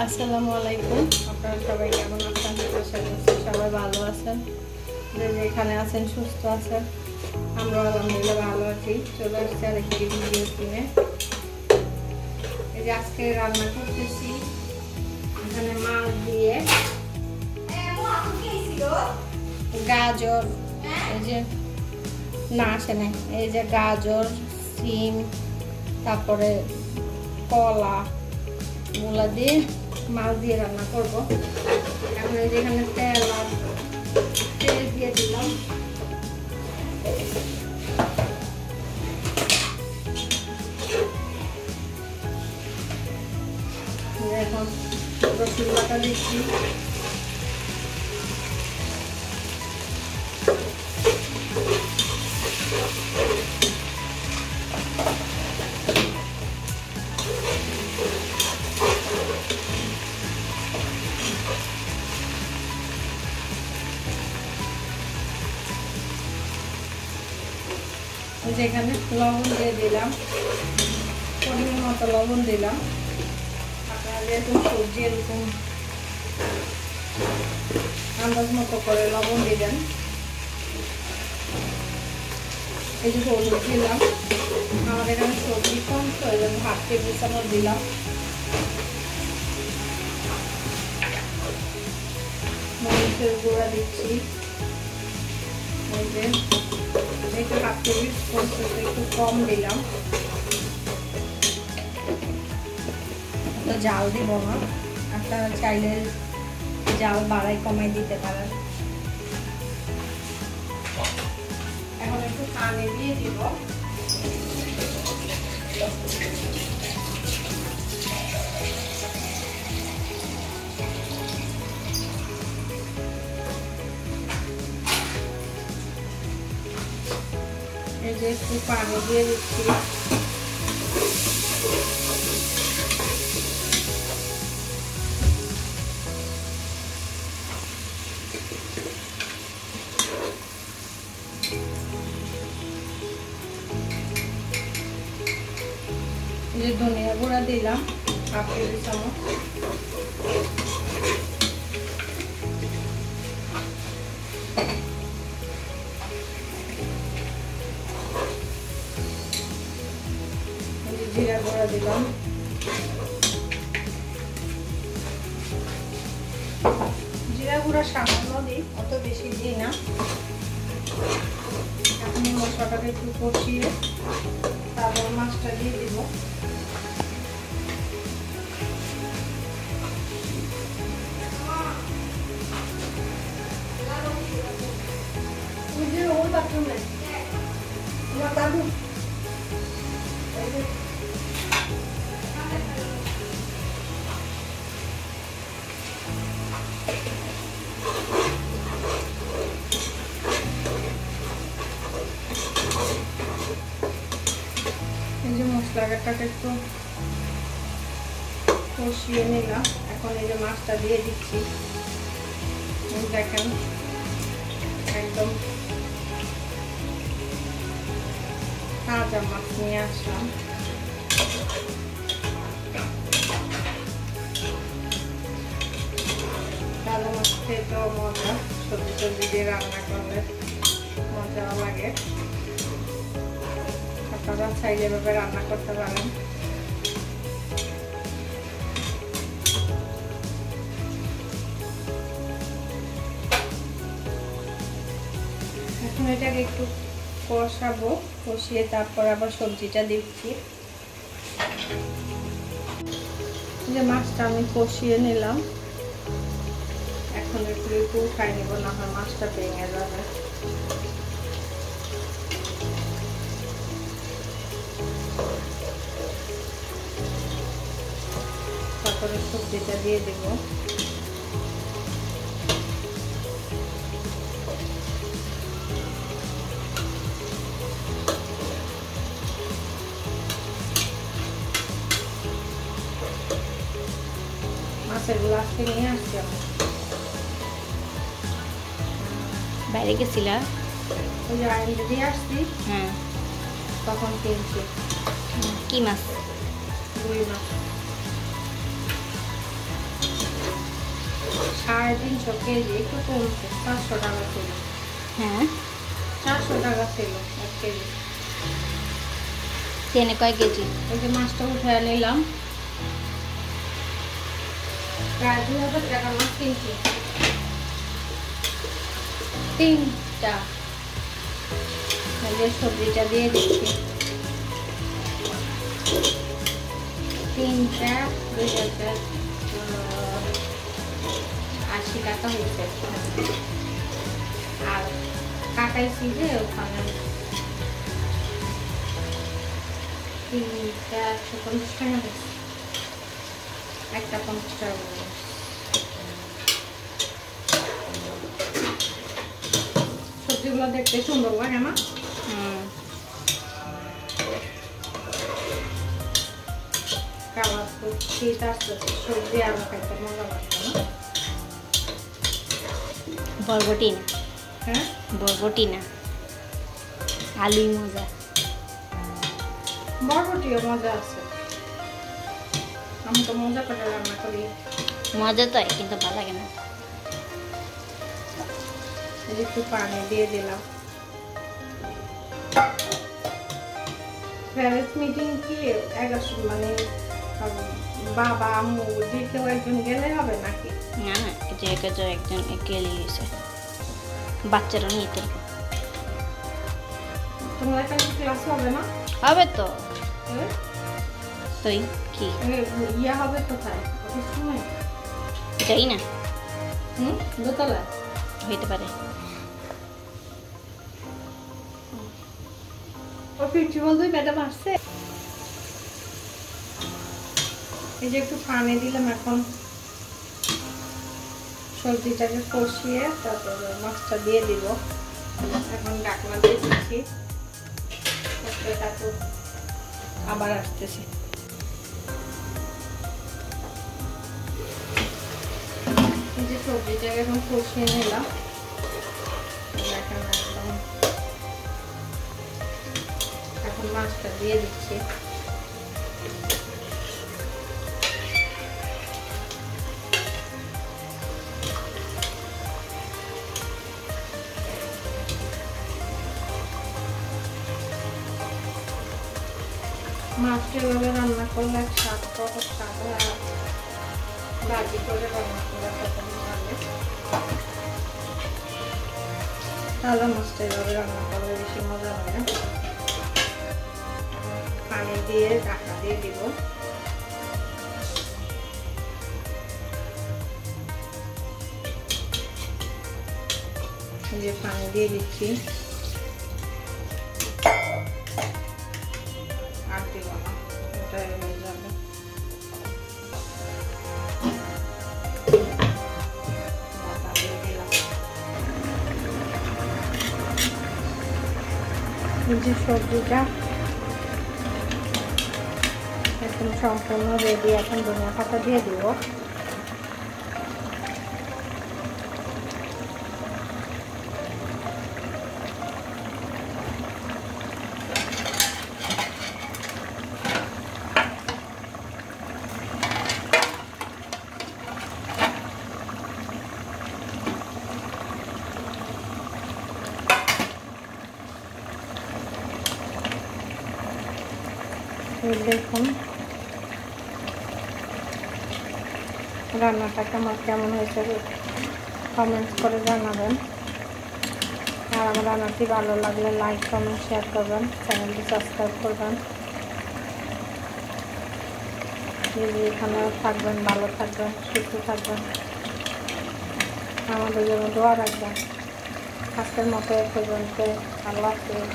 আসসালামু আলাইকুম। আপনারা সবাই কেমন আছেন? আশা করছি সবাই ভালো আছেন, যে যেখানে আছেন সুস্থ আছেন। আমরা আলহামদুলিল্লাহ ভালো আছি। চলে আসছি আরেকটি ভিডিও কিনে। এই যে আজকে রান্না করতেছি এখানে মাছ দিয়ে গাজর, এই যে না আসে নাই, এই যে গাজর, সিম, তারপরে কলা মূলা দিয়ে মাছ দিয়ে রান্না করব। এখন এই যে এখানে তেল দিয়ে দিলাম। এখন রসুন বাটা দিচ্ছি। যেখানে লবণ দিয়ে দিলাম, পরিমাণ মতো লবণ দিলাম। আপনারা যেরকম সবজি এরকম আন্দাজ মতো করে লবণ দিবেন। এই যে হলুদ দিলাম, আমাদের এখানে সবজি কম তো এই জন্য হাফ টেবিল চামচ দিলাম। মরিচের গুঁড়া দিচ্ছি, এই যে একটু হাফ টেবিল চামচ একটু কম দিলাম, তো জাল দিব না। আপনারা চাইলে জাল বাড়াই কমাই দিতে পারেন। এখন একটু পানি দিয়ে দিব। এই যে একটু পানি দিয়ে দিচ্ছি। এই যে ধনিয়া গুঁড়া দিলাম হাফ টেবিল চামচ। জিরা গুঁড়া দিলাম। জিরা গুঁড়া সামান্য দিই, অত বেশি দিই না। এখন মশলাটাকে একটু কষিয়ে তারপর মাছটা দিয়ে দিব। দাদু এই যে মশলাটাকে একটু কষিয়ে নিলাম। এখন এই যে মাছটা দিয়ে দিচ্ছি। দেখেন একদম তাজা মাছ নিয়ে আসলাম। তাজা মাছ খেতেও মজা, সবজি টবজি দিয়ে রান্না করলে মজাও লাগে। আপনারা চাইলে এভাবে রান্না করতে পারেন। এখন এটাকে একটু কষাবো, কষিয়ে তারপর আবার সবজিটা দিচ্ছি। যে মাছটা আমি কষিয়ে নিলাম, এখন একটু উঠাই নেব, না হয় মাছটা ভেঙে যাবে। তারপরে সবজিটা দিয়ে দেব। মাছের গ্লাসটি নিয়ে আসছি আমি। বাইরে গেছিলা? ওই যে আইনটা দিয়ে আসছি, হ্যাঁ, তখন কিনছি। কি মাছ? রুই মাছ। 350 কেজি, একটু কমছে, 400 টাকা ছিল। হ্যাঁ 400 টাকা ছিল 1 কেজি। টেনে কয় কেজি? এই যে মাছটা উঠে নিলাম, প্রায় 2000 টাকা মাছ কিনছি, 3টা। এই যে সবজিটা দিয়ে দিচ্ছি, 3টা 2080 টাকা হয়েছে। আর কাটাইছি যে ওখানে 3টা 150 টাকা হয়েছে, একটা 50 টাকা করে। সবজিগুলো দেখতে সুন্দর লাগে না? কালার তো শীত আসতেছে, সবজি আলু খাইতে মজা লাগবে না? বরবটি না, হ্যাঁ বরবটি না, আলুই মজা। বরবটিও মজা আছে, আমি তো মজা করে রান্না করি। মজা তো হয়, কিন্তু ভালো লাগে না। একটু পানি দিয়ে দিলাম। প্যারেন্টস মিটিং কি 11 মানে বাবা আম্মু যে কেউ একজন গেলে হবে নাকি? না না, যে একজন গেলেই হয়েছে, বাচ্চারা নিতে তোমার এখানে ক্লাস হবে না? হবে তো। হ্যাঁ? তুই কি ইয়া হবে কোথায়? অফিস সময়? যাই না, দোতলায় হইতে পারে। ও প্রিন্সিপাল 2 ম্যাডাম আসছে। এই যে একটু পানি দিলাম, এখন সবজিটাকে কষিয়ে তারপরে মাছটা দিয়ে দিব। এখন ঢাকনা দিয়ে দিচ্ছি, তারপর আবার আসতেছি। এই যে সবজিটাকে এখন কষিয়ে নিলাম, এখন মাছটা দিয়ে দিচ্ছি। মাছটা এভাবে রান্না করলে স্বাদ কত স্বাদ হয়, আর ভাজি করে রান্না করলে কত ভালো। তাহলে মাছটা এভাবে রান্না করলে বেশি মজা হয় না। পানি দিয়ে ঢাকা দিয়ে দিব। যে পানি দিয়ে দিচ্ছি, আর দিব না, ওটাই হয়ে যাবে। ঢাকা দিয়ে দিলাম। এই যে সবজিটা এখন সম্পূর্ণ রেডি, এখন ধনিয়া পাতা দিয়ে দিব। দেখুন রান্নাটা কেমন হয়েছে কমেন্টস করে জানাবেন। আর আমার রান্নাটি ভালো লাগলে লাইক কমেন্ট শেয়ার করবেন, চ্যানেলটি সাবস্ক্রাইব করবেন। এখানে থাকবেন, ভালো থাকবেন, সুস্থ থাকবেন, আমাদের জন্য দোয়া রাখবেন। আজকের মতো পর্যন্ত আল্লাহ হাফেজ।